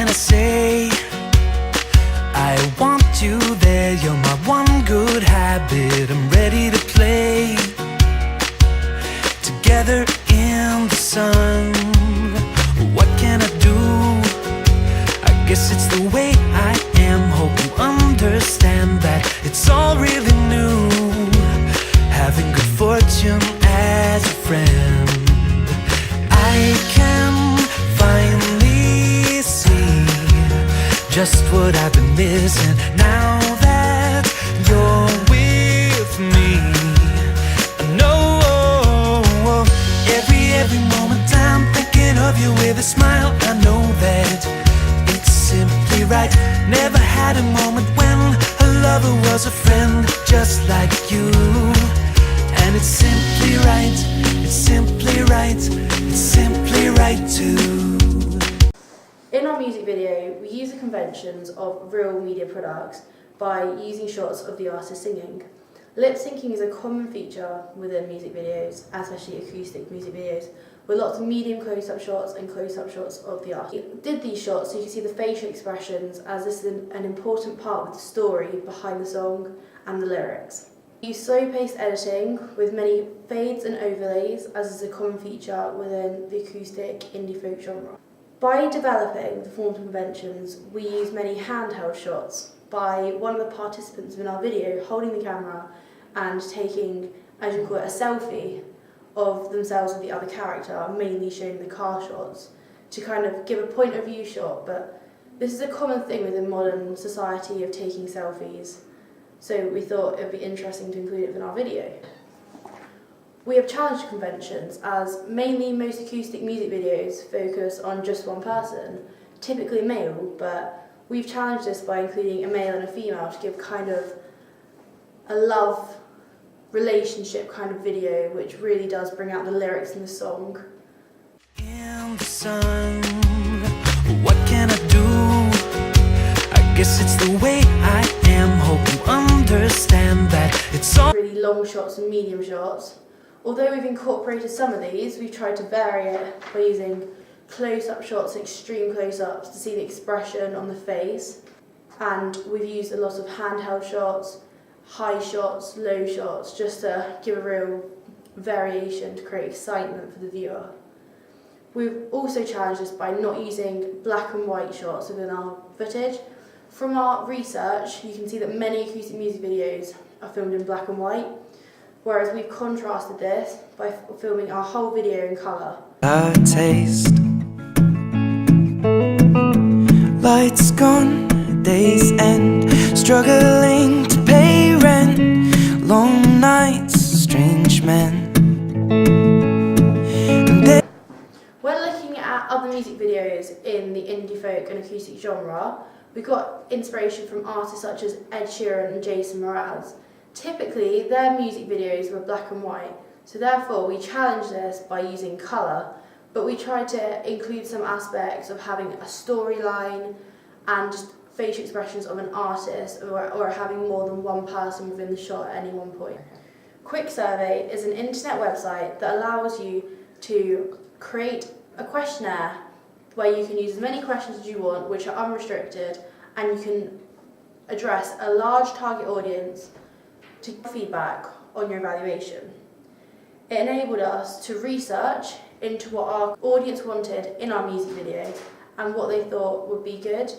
can I say? I want you there, you're my one good habit. I'm ready to play together in the sun. What can I do? I guess it's the way I am. Hope you understand that it's all really new, having good fortune as a friend. I can finally see just what I've been missing now that you're with me. I know every moment I'm thinking of you with a smile. I know that it's simply right. Never had a moment when a lover was a friend just like you. And it's simply right, it's simply right, it's simply right too. In our music video, we use the conventions of real media products by using shots of the artist singing. Lip syncing is a common feature within music videos, especially acoustic music videos, with lots of medium close-up shots and close-up shots of the artist. We did these shots so you can see the facial expressions, as this is an important part of the story behind the song and the lyrics. We use slow-paced editing with many fades and overlays, as is a common feature within the acoustic indie folk genre. By developing the forms and conventions, we use many handheld shots by one of the participants in our video holding the camera and taking, as you call it, a selfie of themselves with the other character, mainly showing the car shots, to kind of give a point of view shot. But this is a common thing within modern society of taking selfies, so we thought it would be interesting to include it in our video. We have challenged conventions, as mainly most acoustic music videos focus on just one person, typically male, but we've challenged this by including a male and a female to give kind of a love relationship kind of video, which really does bring out the lyrics in the song. In the sun, what can I do? I guess it's the way I am. Hope you understand that it's all really long shots and medium shots. Although we've incorporated some of these, we've tried to vary it by using close-up shots, extreme close-ups to see the expression on the face, and we've used a lot of handheld shots, high shots, low shots, just to give a real variation to create excitement for the viewer. We've also challenged this by not using black and white shots within our footage. From our research, you can see that many acoustic music videos are filmed in black and white, whereas we've contrasted this by filming our whole video in colour. a taste. Lights gone, days end, struggling to pay rent, long nights, strange men. When looking at other music videos in the indie folk and acoustic genre, we got inspiration from artists such as Ed Sheeran and Jason Mraz. Typically, their music videos were black and white, so therefore we challenged this by using colour, but we tried to include some aspects of having a storyline and just facial expressions of an artist, or having more than one person within the shot at any one point. Quick Survey is an internet website that allows you to create a questionnaire where you can use as many questions as you want, which are unrestricted, and you can address a large target audience to give feedback on your evaluation. It enabled us to research into what our audience wanted in our music video and what they thought would be good,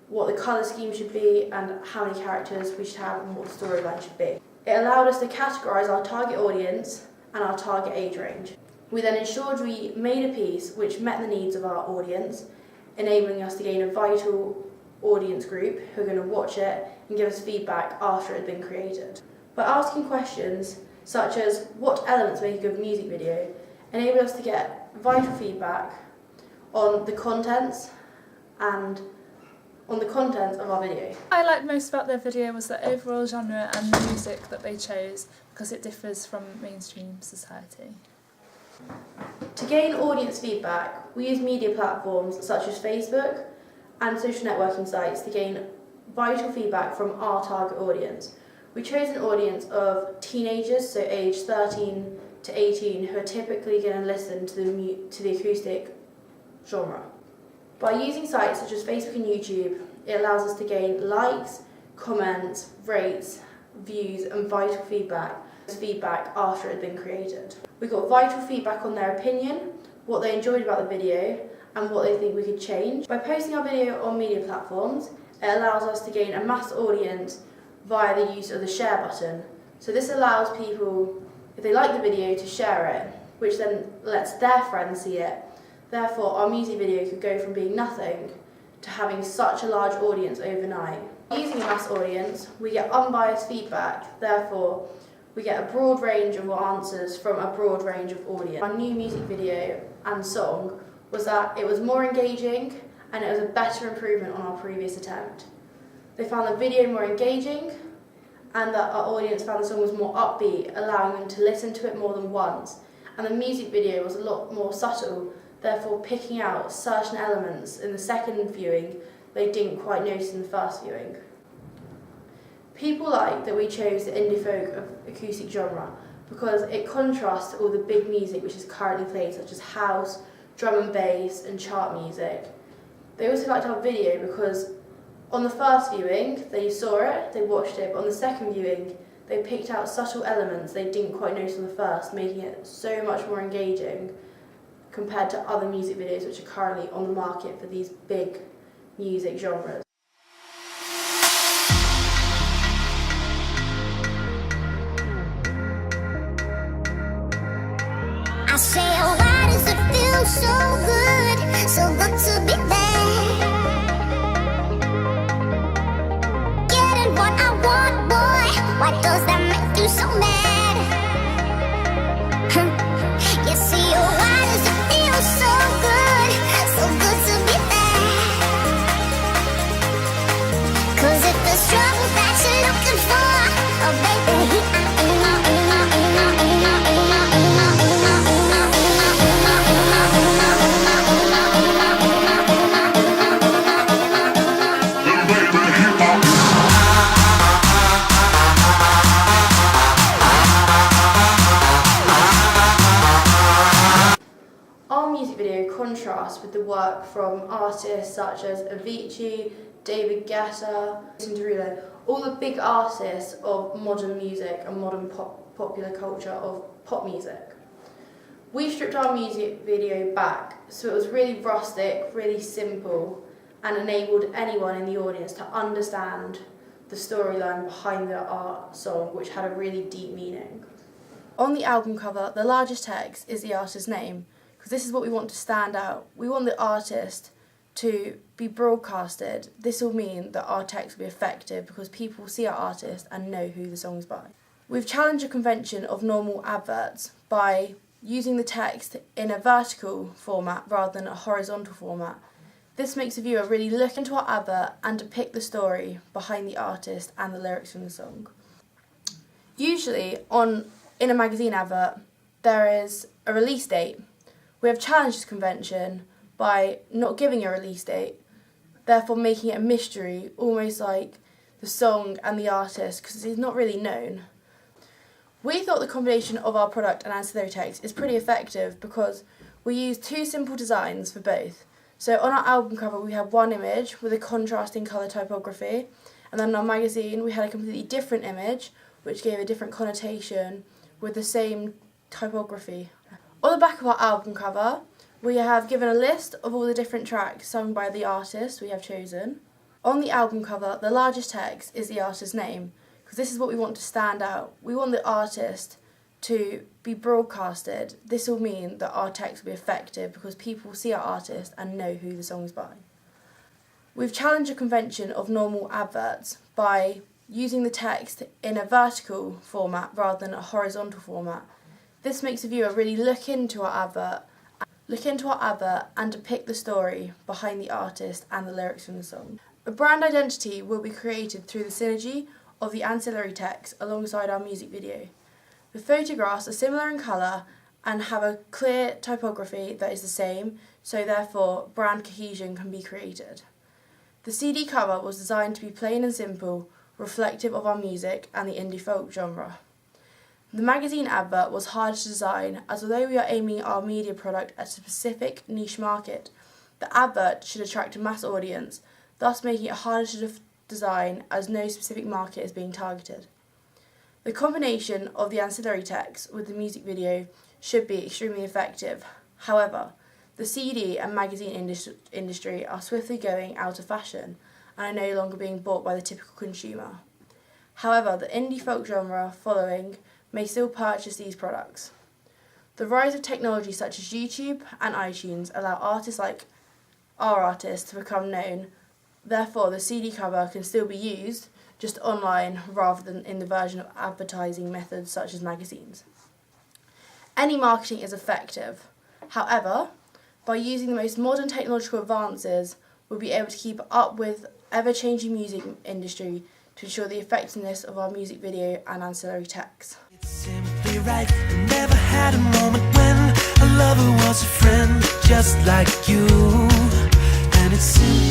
what the colour scheme should be, and how many characters we should have and what the storyline should be. It allowed us to categorise our target audience and our target age range. We then ensured we made a piece which met the needs of our audience, enabling us to gain a vital audience group who are going to watch it and give us feedback after it had been created. By asking questions such as what elements make a good music video, enabled us to get vital feedback on the contents of our video. What I liked most about their video was the overall genre and the music that they chose, because it differs from mainstream society. To gain audience feedback, we use media platforms such as Facebook and social networking sites to gain vital feedback from our target audience. We chose an audience of teenagers, so age 13 to 18, who are typically going to listen to the acoustic genre. By using sites such as Facebook and YouTube, it allows us to gain likes, comments, rates, views and vital feedback after it had been created. We got vital feedback on their opinion, what they enjoyed about the video and what they think we could change. By posting our video on media platforms, it allows us to gain a mass audience via the use of the share button. So this allows people, if they like the video, to share it, which then lets their friends see it. Therefore, our music video could go from being nothing to having such a large audience overnight. Using a mass audience, we get unbiased feedback, therefore we get a broad range of answers from a broad range of audience. Our new music video and song was that it was more engaging and it was a better improvement on our previous attempt. They found the video more engaging and that our audience found the song was more upbeat, allowing them to listen to it more than once. And the music video was a lot more subtle, therefore picking out certain elements in the second viewing they didn't quite notice in the first viewing. People like that we chose the indie folk acoustic genre because it contrasts to all the big music which is currently played, such as house, drum and bass and chart music. They also liked our video because on the first viewing they saw it, they watched it, but on the second viewing they picked out subtle elements they didn't quite notice on the first, making it so much more engaging compared to other music videos which are currently on the market for these big music genres. I say, oh, why does it feel so good to be there? Getting what I want, boy, why does that make you so mad? You see, oh, why does it feel so good to be there? 'Cause if there's trouble that you're looking for, oh baby, our music video contrasts with the work from artists such as Avicii, David Guetta, Derulo, all the big artists of modern music and modern popular culture of pop music. We stripped our music video back so it was really rustic, really simple and enabled anyone in the audience to understand the storyline behind our song, which had a really deep meaning. On the album cover, the largest text is the artist's name, because this is what we want to stand out. We want the artist to be broadcasted. This will mean that our text will be effective because people will see our artist and know who the song's by. We've challenged a convention of normal adverts by using the text in a vertical format rather than a horizontal format. This makes the viewer really look into our advert and depict the story behind the artist and the lyrics from the song. Usually, in a magazine advert, there is a release date. We have challenged this convention by not giving a release date, therefore making it a mystery, almost like the song and the artist, because it's not really known. We thought the combination of our product and ancillary text is pretty effective because we use two simple designs for both. So on our album cover we have one image with a contrasting colour typography, and then on our magazine we had a completely different image which gave a different connotation with the same typography. On the back of our album cover we have given a list of all the different tracks sung by the artist we have chosen. On the album cover the largest text is the artist's name, because this is what we want to stand out. We want the artist to be broadcasted. This will mean that our text will be effective because people will see our artist and know who the song's by. We've challenged a convention of normal adverts by using the text in a vertical format rather than a horizontal format. This makes the viewer really look into our advert and depict the story behind the artist and the lyrics from the song. A brand identity will be created through the synergy of the ancillary text alongside our music video. The photographs are similar in colour and have a clear typography that is the same, so therefore brand cohesion can be created. The CD cover was designed to be plain and simple, reflective of our music and the indie folk genre. The magazine advert was hard to design, as although we are aiming our media product at a specific niche market, The advert should attract a mass audience, thus making it harder to design as no specific market is being targeted. The combination of the ancillary text with the music video should be extremely effective. However, the CD and magazine industry are swiftly going out of fashion and are no longer being bought by the typical consumer. However, the indie folk genre following may still purchase these products. The rise of technology such as YouTube and iTunes allow artists like our artists to become known. Therefore, the CD cover can still be used, just online rather than in the version of advertising methods such as magazines. Any marketing is effective. However, by using the most modern technological advances, we'll be able to keep up with ever-changing music industry to ensure the effectiveness of our music video and ancillary texts. It's simply right. I never had a moment when a lover was a friend just like you. And it's simply